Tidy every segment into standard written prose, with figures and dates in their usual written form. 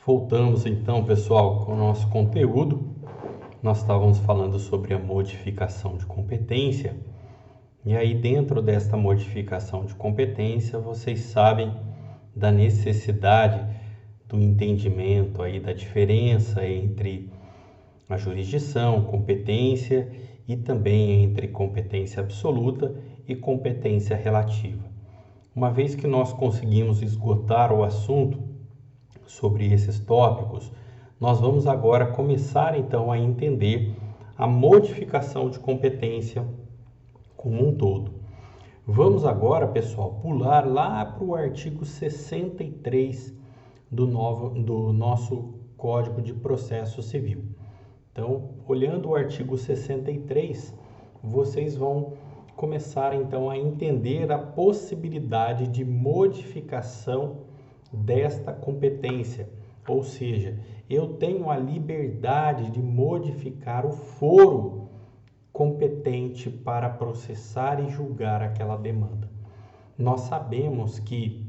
Voltamos então, pessoal, com o nosso conteúdo. Nós estávamos falando sobre a modificação de competência. E aí, dentro desta modificação de competência, vocês sabem da necessidade do entendimento aí da diferença entre a jurisdição, competência e também entre competência absoluta e competência relativa. Uma vez que nós conseguimos esgotar o assunto sobre esses tópicos, nós vamos agora começar então a entender a modificação de competência como um todo. Vamos agora, pessoal, pular lá para o artigo 63 do nosso Código de Processo Civil. Então, olhando o artigo 63, vocês vão começar então a entender a possibilidade de modificação desta competência, ou seja, eu tenho a liberdade de modificar o foro competente para processar e julgar aquela demanda. Nós sabemos que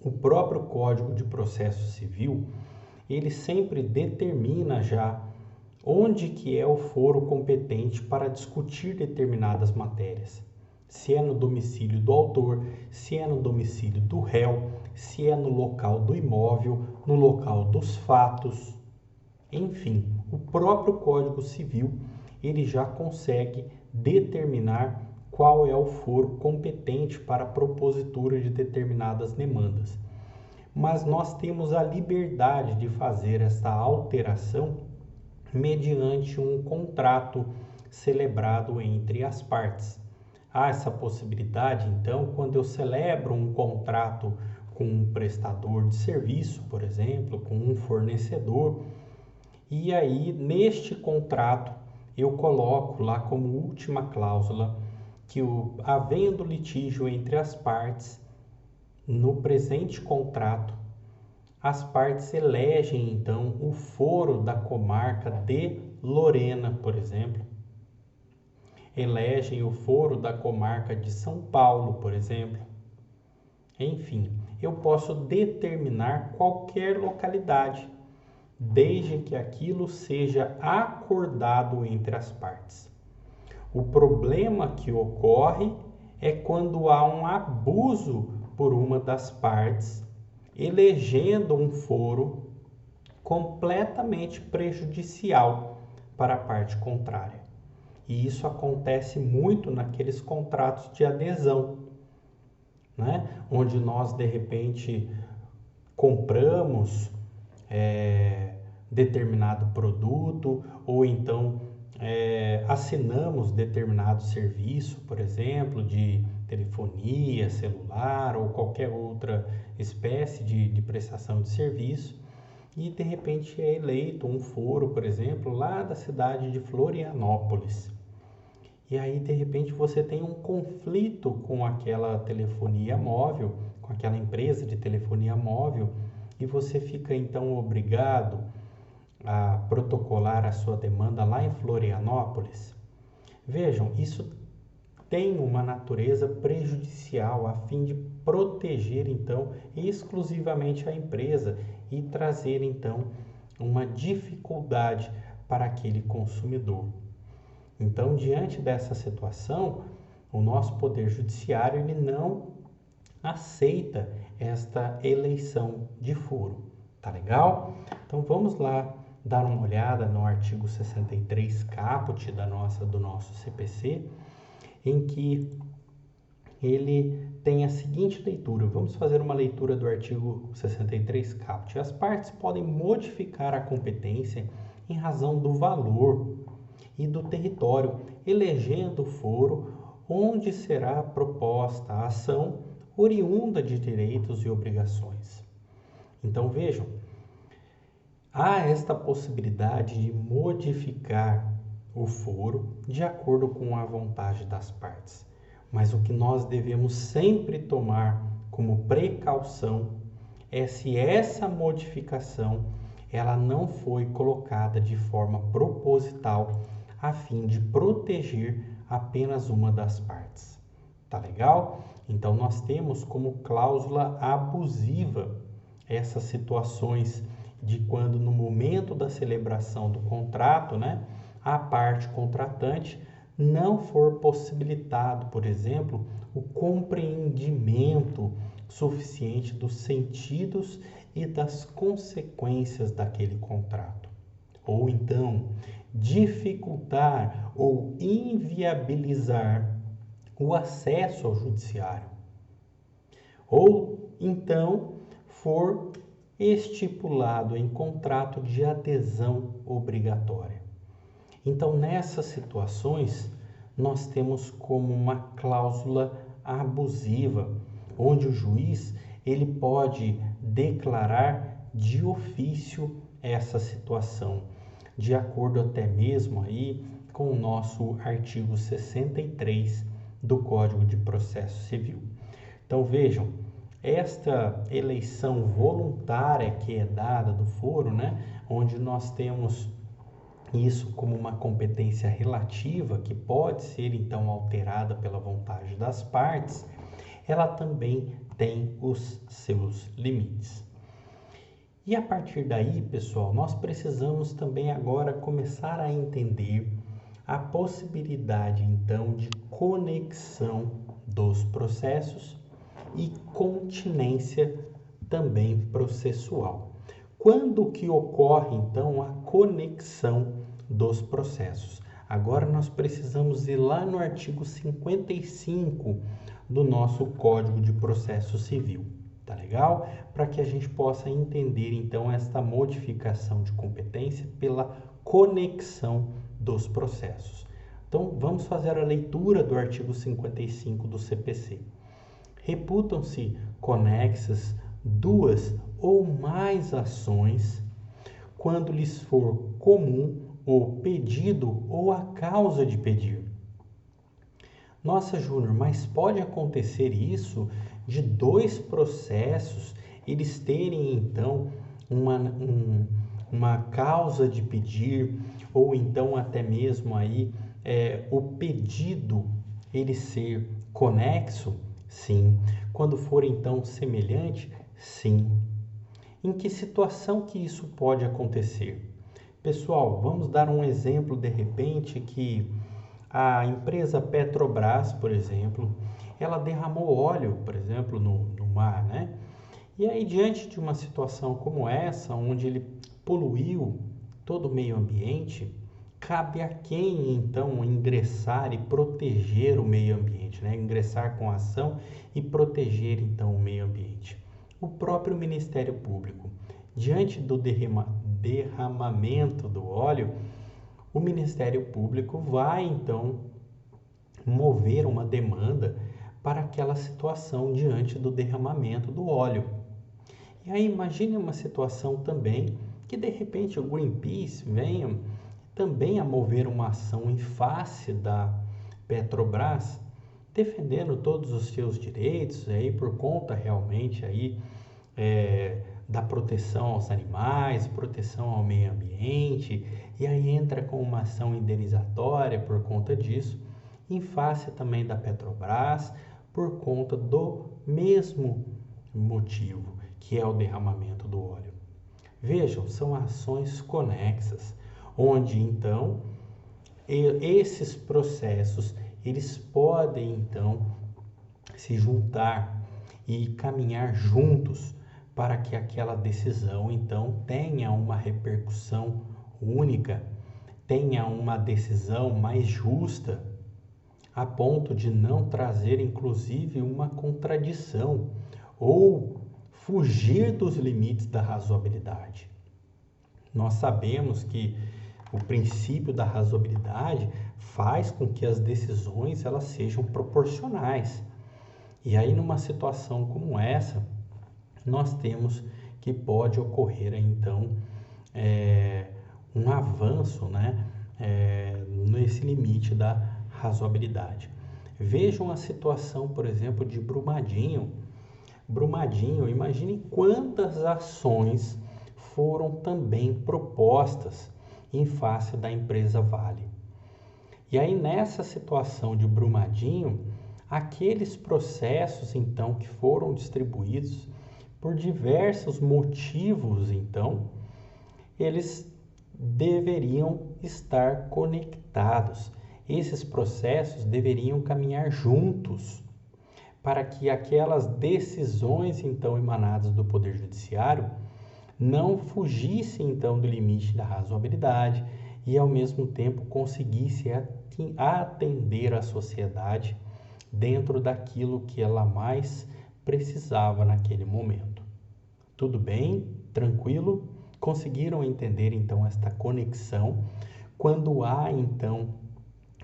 o próprio Código de Processo Civil, ele sempre determina já onde que é o foro competente para discutir determinadas matérias. Se é no domicílio do autor, se é no domicílio do réu, se é no local do imóvel, no local dos fatos. Enfim, o próprio Código Civil, ele já consegue determinar qual é o foro competente para a propositura de determinadas demandas. Mas nós temos a liberdade de fazer essa alteração mediante um contrato celebrado entre as partes. Há essa possibilidade, então, quando eu celebro um contrato com um prestador de serviço, por exemplo, com um fornecedor, e aí neste contrato eu coloco lá como última cláusula que havendo litígio entre as partes, no presente contrato, as partes elegem então o foro da comarca de Lorena, por exemplo, elegem o foro da comarca de São Paulo, por exemplo. Enfim, eu posso determinar qualquer localidade, desde que aquilo seja acordado entre as partes. O problema que ocorre é quando há um abuso por uma das partes, elegendo um foro completamente prejudicial para a parte contrária. E isso acontece muito naqueles contratos de adesão, né? Onde nós, de repente, compramos determinado produto ou então assinamos determinado serviço, por exemplo, de telefonia, celular ou qualquer outra espécie de prestação de serviço e de repente é eleito um foro, por exemplo, lá da cidade de Florianópolis. E aí de repente você tem um conflito com aquela telefonia móvel, com aquela empresa de telefonia móvel e você fica então obrigado a protocolar a sua demanda lá em Florianópolis. Vejam, isso tem uma natureza prejudicial a fim de proteger então exclusivamente a empresa e trazer então uma dificuldade para aquele consumidor. Então, diante dessa situação, o nosso poder judiciário ele não aceita esta eleição de foro. Tá legal? Então vamos lá dar uma olhada no artigo 63 caput do nosso CPC, em que ele tem a seguinte leitura. Vamos fazer uma leitura do artigo 63 caput. As partes podem modificar a competência em razão do valor e do território, elegendo o foro onde será proposta a ação oriunda de direitos e obrigações. Então vejam, há esta possibilidade de modificar o foro de acordo com a vontade das partes. Mas o que nós devemos sempre tomar como precaução é se essa modificação ela não foi colocada de forma proposital a fim de proteger apenas uma das partes. Tá legal? Então nós temos como cláusula abusiva essas situações de quando no momento da celebração do contrato, né, a parte contratante não for possibilitado, por exemplo, o compreendimento suficiente dos sentidos e das consequências daquele contrato. Ou então, dificultar ou inviabilizar o acesso ao judiciário. Ou então, for estipulado em contrato de adesão obrigatória. Então, nessas situações, nós temos como uma cláusula abusiva, onde o juiz ele pode declarar de ofício essa situação, de acordo até mesmo aí com o nosso artigo 63 do Código de Processo Civil. Então, vejam, esta eleição voluntária que é dada do foro, né, onde nós temos isso como uma competência relativa que pode ser então alterada pela vontade das partes, ela também tem os seus limites. E a partir daí, pessoal, nós precisamos também agora começar a entender a possibilidade então de conexão dos processos e continência também processual. Quando que ocorre então a conexão dos processos? Agora nós precisamos ir lá no artigo 55 do nosso Código de Processo Civil, tá legal? Para que a gente possa entender então esta modificação de competência pela conexão dos processos. Então vamos fazer a leitura do artigo 55 do CPC. Reputam-se conexas duas ou mais ações quando lhes for comum o pedido ou a causa de pedir. Nossa, Júnior, mas pode acontecer isso de dois processos eles terem então uma causa de pedir ou então até mesmo aí o pedido ele ser conexo? Sim. Quando for então semelhante? Sim. Em que situação que isso pode acontecer? Pessoal, vamos dar um exemplo de repente que a empresa Petrobras, por exemplo, ela derramou óleo, por exemplo, no mar, né? E aí, diante de uma situação como essa, onde ele poluiu todo o meio ambiente, cabe a quem então ingressar e proteger o meio ambiente, né? Ingressar com ação e proteger então o meio ambiente. O próprio Ministério Público, diante do derramamento do óleo, o Ministério Público vai então mover uma demanda para aquela situação diante do derramamento do óleo. E aí imagine uma situação também que de repente o Greenpeace venha também a mover uma ação em face da Petrobras, defendendo todos os seus direitos aí por conta realmente aí da proteção aos animais, proteção ao meio ambiente, e aí entra com uma ação indenizatória por conta disso, em face também da Petrobras, por conta do mesmo motivo, que é o derramamento do óleo. Vejam, são ações conexas, onde então esses processos eles podem então se juntar e caminhar juntos para que aquela decisão então tenha uma repercussão única, tenha uma decisão mais justa, a ponto de não trazer inclusive uma contradição ou fugir dos limites da razoabilidade. Nós sabemos que o princípio da razoabilidade faz com que as decisões elas sejam proporcionais. E aí numa situação como essa, nós temos que pode ocorrer então um avanço, né, nesse limite da razoabilidade. Vejam a situação, por exemplo, de Brumadinho. Brumadinho, imagine quantas ações foram também propostas em face da empresa Vale. E aí nessa situação de Brumadinho, aqueles processos então que foram distribuídos por diversos motivos então, eles deveriam estar conectados. Esses processos deveriam caminhar juntos para que aquelas decisões então emanadas do Poder Judiciário não fugissem então do limite da razoabilidade e ao mesmo tempo conseguisse atender a sociedade dentro daquilo que ela mais precisava naquele momento. Tudo bem? Tranquilo? Conseguiram entender então esta conexão? Quando há então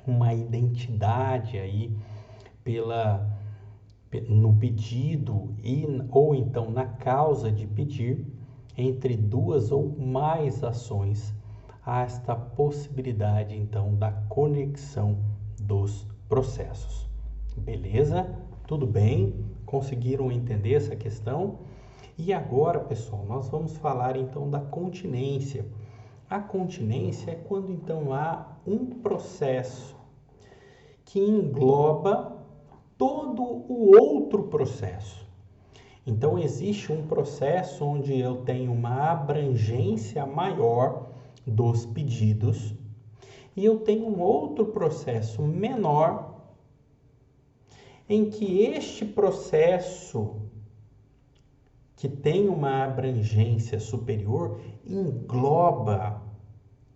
uma identidade aí no pedido ou então na causa de pedir, entre duas ou mais ações, há esta possibilidade então da conexão dos processos. Beleza? Tudo bem? Conseguiram entender essa questão? E agora, pessoal, nós vamos falar então da continência. A continência é quando então há um processo que engloba todo o outro processo. Então, existe um processo onde eu tenho uma abrangência maior dos pedidos e eu tenho um outro processo menor em que este processo que tem uma abrangência superior engloba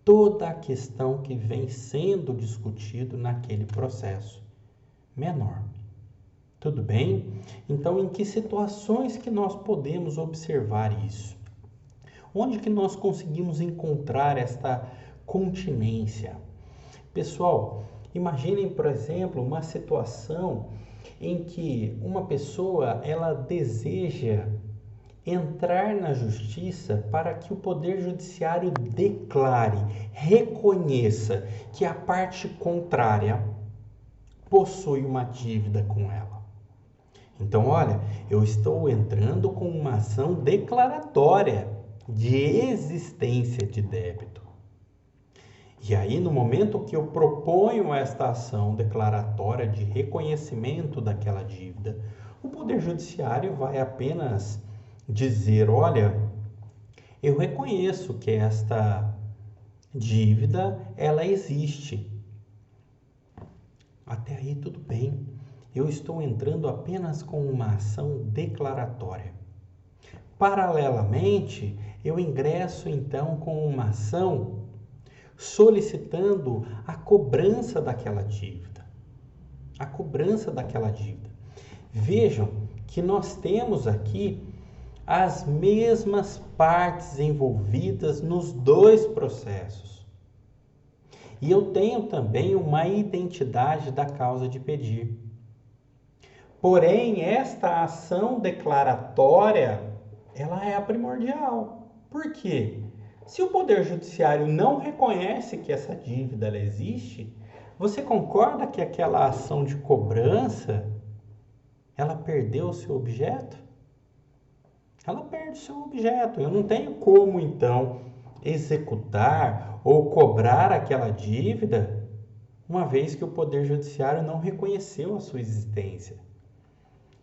toda a questão que vem sendo discutido naquele processo menor. Tudo bem? Então, em que situações que nós podemos observar isso? Onde que nós conseguimos encontrar esta continência? Pessoal, imaginem, por exemplo, uma situação em que uma pessoa ela deseja entrar na justiça para que o Poder Judiciário declare, reconheça que a parte contrária possui uma dívida com ela. Então, olha, eu estou entrando com uma ação declaratória de existência de débito. E aí, no momento que eu proponho esta ação declaratória de reconhecimento daquela dívida, o Poder Judiciário vai apenas dizer, olha, eu reconheço que esta dívida, ela existe. Até aí tudo bem. Eu estou entrando apenas com uma ação declaratória. Paralelamente, eu ingresso então com uma ação solicitando a cobrança daquela dívida. A cobrança daquela dívida. Vejam que nós temos aqui as mesmas partes envolvidas nos dois processos. E eu tenho também uma identidade da causa de pedir. Porém, esta ação declaratória, ela é a primordial. Por quê? Se o Poder Judiciário não reconhece que essa dívida ela existe, você concorda que aquela ação de cobrança, ela perdeu o seu objeto? Ela perde o seu objeto. Eu não tenho como, então, executar ou cobrar aquela dívida, uma vez que o Poder Judiciário não reconheceu a sua existência.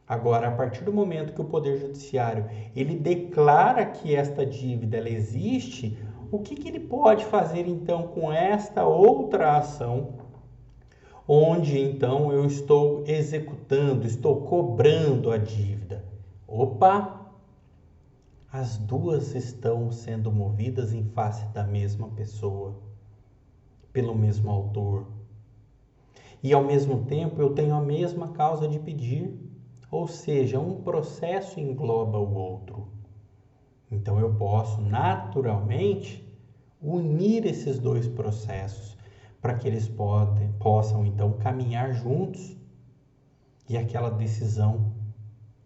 Agora, a partir do momento que o Poder Judiciário ele declara que esta dívida ela existe, o que ele pode fazer, então, com esta outra ação, onde, então, eu estou executando, estou cobrando a dívida? Opa! As duas estão sendo movidas em face da mesma pessoa, pelo mesmo autor. E ao mesmo tempo eu tenho a mesma causa de pedir, ou seja, um processo engloba o outro. Então eu posso naturalmente unir esses dois processos para que eles possam então caminhar juntos e aquela decisão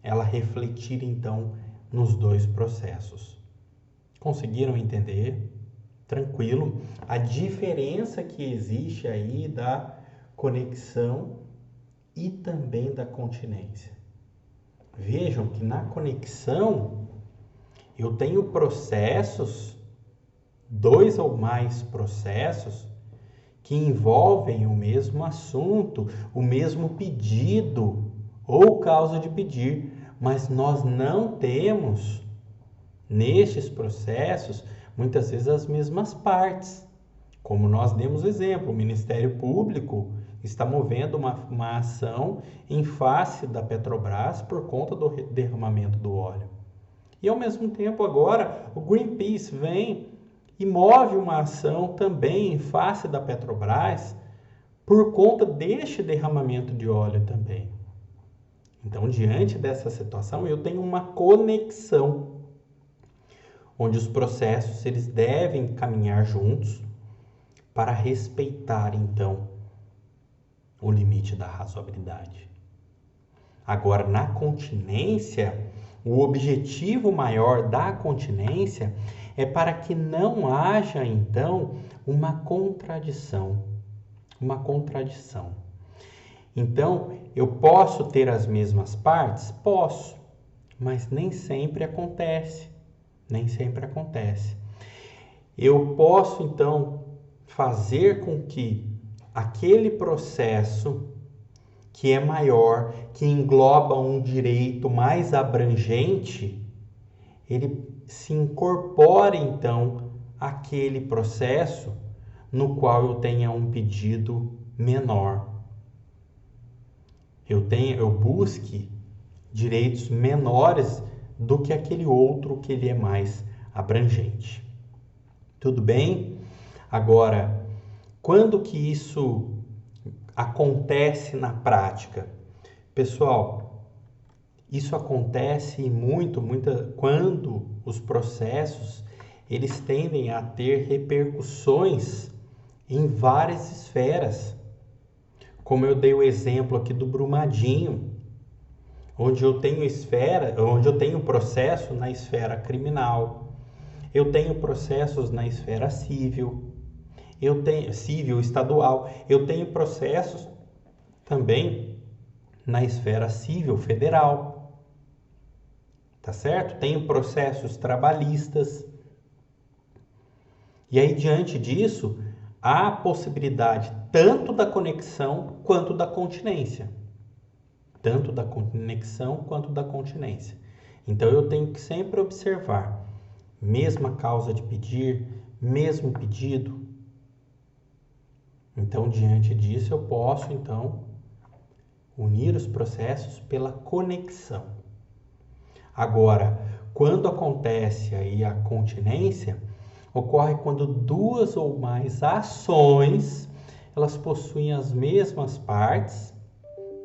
ela refletir então nos dois processos. Conseguiram entender? Tranquilo? A diferença que existe aí da conexão e também da continência. Vejam que na conexão eu tenho processos, dois ou mais processos, que envolvem o mesmo assunto, o mesmo pedido ou causa de pedir, mas nós não temos Nestes processos, muitas vezes as mesmas partes. Como nós demos exemplo, o Ministério Público está movendo uma ação em face da Petrobras por conta do derramamento do óleo. E ao mesmo tempo agora o Greenpeace vem e move uma ação também em face da Petrobras por conta deste derramamento de óleo também. Então, diante dessa situação, eu tenho uma conexão, onde os processos eles devem caminhar juntos para respeitar, então, o limite da razoabilidade. Agora, na continência, o objetivo maior da continência é para que não haja, então, uma contradição. Então, eu posso ter as mesmas partes? Posso, mas nem sempre acontece. Eu posso, então, fazer com que aquele processo que é maior, que engloba um direito mais abrangente, ele se incorpore, então, àquele processo no qual eu tenha um pedido menor. Eu busque direitos menores do que aquele outro que ele é mais abrangente. Tudo bem? Agora, quando que isso acontece na prática? Pessoal, isso acontece quando os processos eles tendem a ter repercussões em várias esferas. Como eu dei o exemplo aqui do Brumadinho, onde eu tenho processo na esfera criminal, eu tenho processos na esfera civil, civil estadual, eu tenho processos também na esfera civil federal, tá certo? Tenho processos trabalhistas. E aí, diante disso, há a possibilidade tanto da conexão quanto da continência. Então, eu tenho que sempre observar, mesma causa de pedir, mesmo pedido. Então, diante disso, eu posso, então, unir os processos pela conexão. Agora, quando acontece aí a continência, ocorre quando duas ou mais ações, elas possuem as mesmas partes,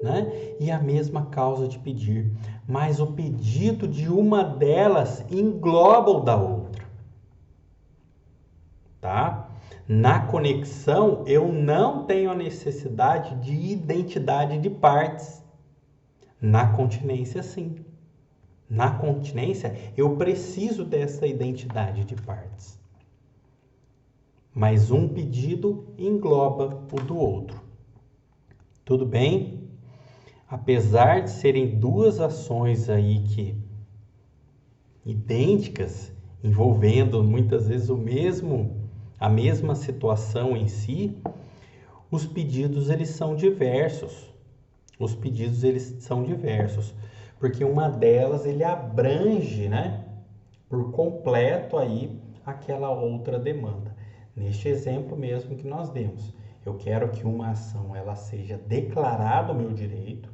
né? E a mesma causa de pedir, mas o pedido de uma delas engloba o da outra, tá? Na conexão, eu não tenho a necessidade de identidade de partes. Na continência, sim. Na continência, eu preciso dessa identidade de partes. Mas um pedido engloba o do outro. Tudo bem? Apesar de serem duas ações aí que idênticas, envolvendo muitas vezes a mesma situação em si, os pedidos eles são diversos. Porque uma delas ele abrange, né, por completo aí aquela outra demanda. Neste exemplo mesmo que nós demos, eu quero que uma ação ela seja declarado o meu direito,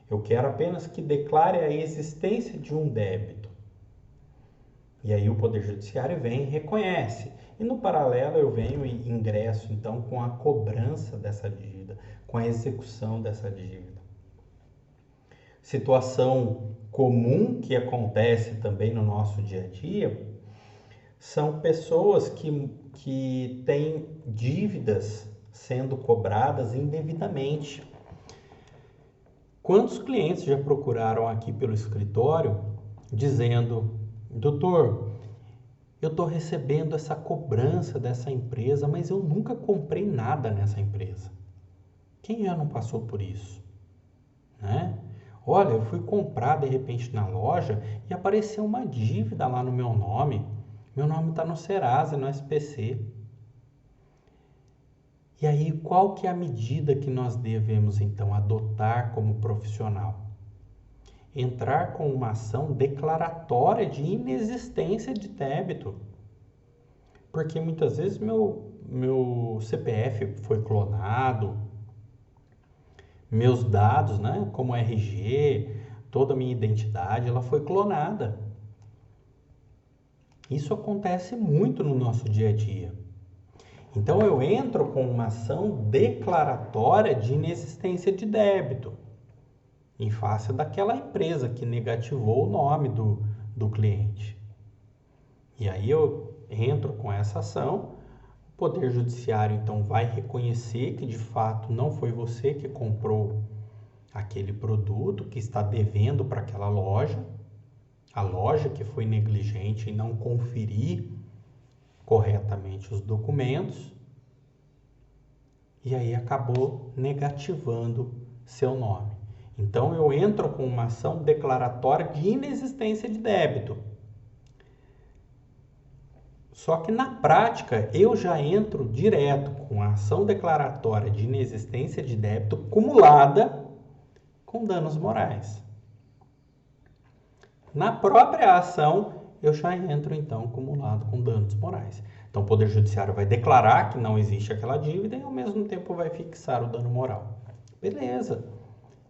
eu quero apenas que declare a existência de um débito. E aí o Poder Judiciário vem e reconhece. E no paralelo eu venho e ingresso então com a cobrança dessa dívida, com a execução dessa dívida. Situação comum que acontece também no nosso dia a dia são pessoas que têm dívidas sendo cobradas indevidamente. Quantos clientes já procuraram aqui pelo escritório dizendo: doutor, eu estou recebendo essa cobrança dessa empresa, mas eu nunca comprei nada nessa empresa. Quem já não passou por isso? Né? Olha, eu fui comprar de repente na loja e apareceu uma dívida lá no meu nome. Meu nome está no Serasa, no SPC. E aí, qual que é a medida que nós devemos, então, adotar como profissional? entrar com uma ação declaratória de inexistência de débito. Porque muitas vezes meu CPF foi clonado, meus dados, né, como RG, toda a minha identidade, ela foi clonada. Isso acontece muito no nosso dia a dia. Então eu entro com uma ação declaratória de inexistência de débito em face daquela empresa que negativou o nome do cliente. E aí eu entro com essa ação, o Poder Judiciário então vai reconhecer que de fato não foi você que comprou aquele produto, que está devendo para aquela loja, a loja que foi negligente em não conferir corretamente os documentos, e aí acabou negativando seu nome. Então eu entro com uma ação declaratória de inexistência de débito. Só que na prática eu já entro direto com a ação declaratória de inexistência de débito cumulada com danos morais. Na própria ação eu já entro então cumulado com danos morais. Então o Poder Judiciário vai declarar que não existe aquela dívida e ao mesmo tempo vai fixar o dano moral. Beleza.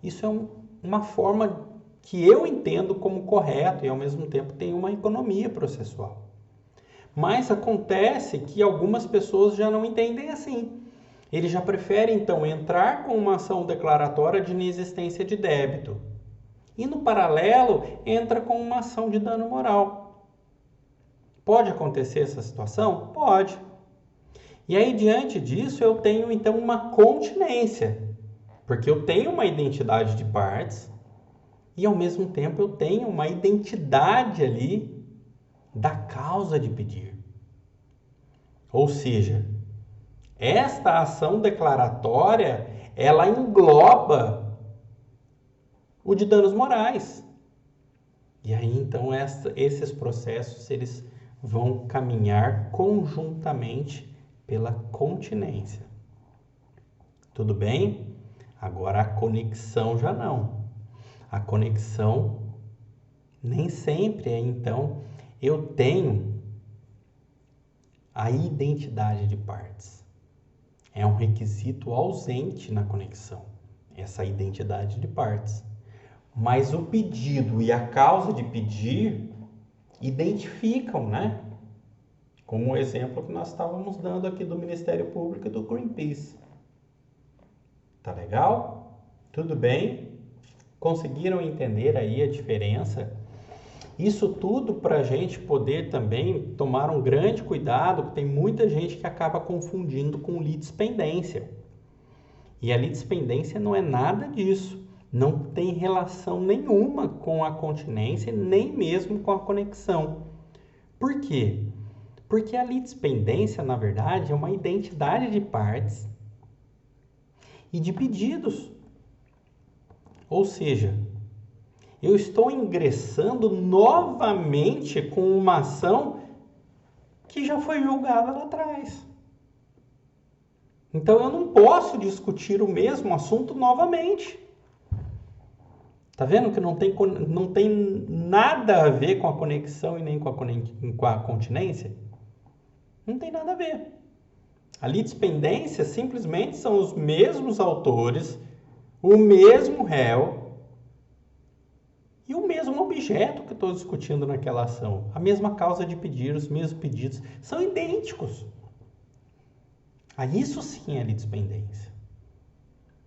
Isso é uma forma que eu entendo como correto e ao mesmo tempo tem uma economia processual. Mas acontece que algumas pessoas já não entendem assim. Eles já preferem então entrar com uma ação declaratória de inexistência de débito. E no paralelo entra com uma ação de dano moral. Pode acontecer essa situação? Pode. E aí diante disso eu tenho então uma continência. Porque eu tenho uma identidade de partes e ao mesmo tempo eu tenho uma identidade ali da causa de pedir. Ou seja, esta ação declaratória, ela engloba o de danos morais. E aí então esses processos eles vão caminhar conjuntamente pela continência. Tudo bem? Agora a conexão já não. A conexão nem sempre é então eu tenho a identidade de partes. É um requisito ausente na conexão, essa identidade de partes. Mas o pedido e a causa de pedir identificam, né? Como o exemplo que nós estávamos dando aqui do Ministério Público e do Greenpeace. Tá legal? Tudo bem? Conseguiram entender aí a diferença? Isso tudo para a gente poder também tomar um grande cuidado, que tem muita gente que acaba confundindo com litispendência. E a litispendência não é nada disso. Não tem relação nenhuma com a continência, nem mesmo com a conexão. Por quê? Porque a litispendência, na verdade, é uma identidade de partes e de pedidos. Ou seja, eu estou ingressando novamente com uma ação que já foi julgada lá atrás. Então eu não posso discutir o mesmo assunto novamente. Tá vendo que não tem nada a ver com a conexão e nem com a continência? Não tem nada a ver. A litispendência simplesmente são os mesmos autores, o mesmo réu e o mesmo objeto que estou discutindo naquela ação. A mesma causa de pedir, os mesmos pedidos, são idênticos. Isso sim é litispendência.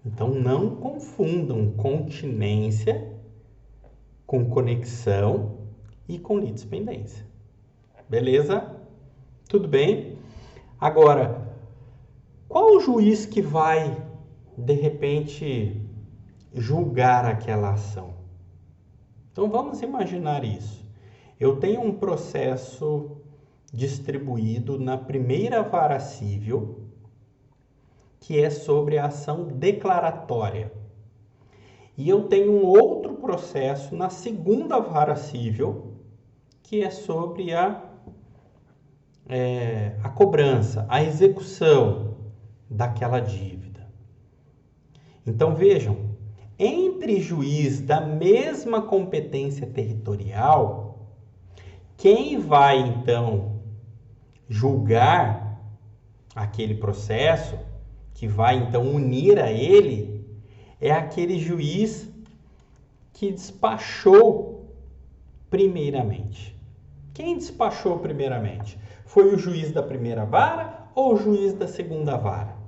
Então não confundam continência com conexão e com litispendência. Beleza? Tudo bem? Agora, qual o juiz que vai, de repente, julgar aquela ação? Então vamos imaginar isso. Eu tenho um processo distribuído na primeira vara civil, que é sobre a ação declaratória. E eu tenho um outro processo na segunda vara civil, que é sobre a cobrança, a execução daquela dívida. Então vejam, entre entre juiz da mesma competência territorial, quem vai então julgar aquele processo, que vai então unir a ele, é aquele juiz que despachou primeiramente. Quem despachou primeiramente? Foi o juiz da primeira vara ou o juiz da segunda vara?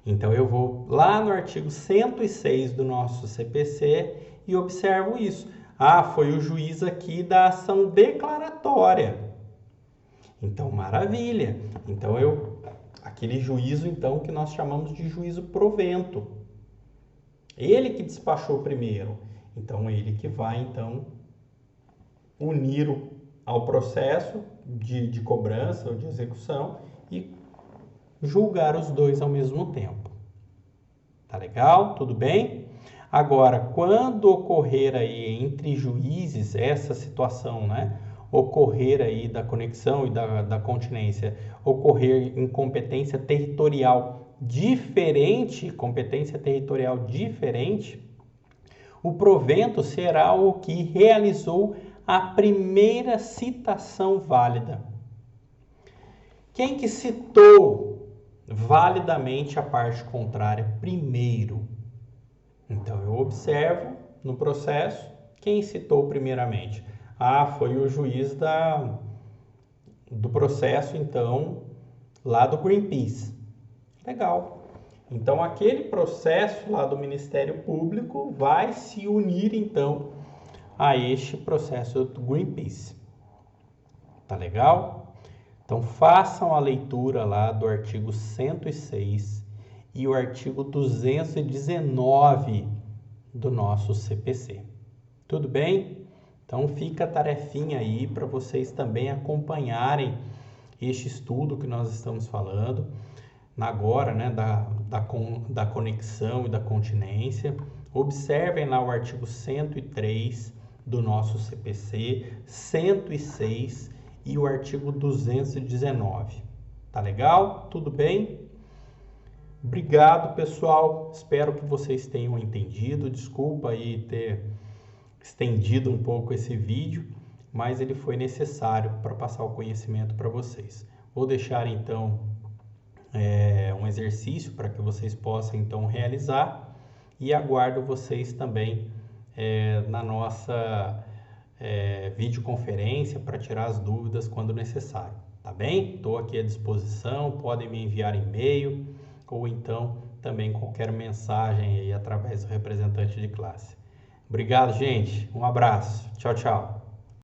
Então eu vou lá no artigo 106 do nosso CPC e observo isso. Ah, foi o juiz aqui da ação declaratória. Então, maravilha. Então aquele juízo então que nós chamamos de juízo provento. Ele que despachou primeiro. Então ele que vai então unir ao processo de cobrança ou de execução e julgar os dois ao mesmo tempo. Tá legal? Tudo bem? Agora, quando ocorrer aí entre juízes essa situação, né? Ocorrer aí da conexão e da continência, ocorrer em competência territorial diferente, o provento será o que realizou a primeira citação válida. Quem que citou validamente a parte contrária primeiro? Então, eu observo no processo quem citou primeiramente. Ah, foi o juiz do processo, então, lá do Greenpeace. Legal. Então, aquele processo lá do Ministério Público vai se unir, então, a este processo do Greenpeace. Tá legal? Então, façam a leitura lá do artigo 106 e o artigo 219 do nosso CPC. Tudo bem? Então, fica a tarefinha aí para vocês também acompanharem este estudo que nós estamos falando agora, né, da conexão e da continência. Observem lá o artigo 103 do nosso CPC, 106 e o artigo 219. Tá legal? Tudo bem? Obrigado, pessoal. Espero que vocês tenham entendido. Desculpa aí ter estendido um pouco esse vídeo, mas ele foi necessário para passar o conhecimento para vocês. Vou deixar então um exercício para que vocês possam então realizar e aguardo vocês também na nossa videoconferência para tirar as dúvidas quando necessário, tá bem? Estou aqui à disposição, podem me enviar e-mail ou então também qualquer mensagem aí através do representante de classe. Obrigado, gente. Um abraço. Tchau, tchau.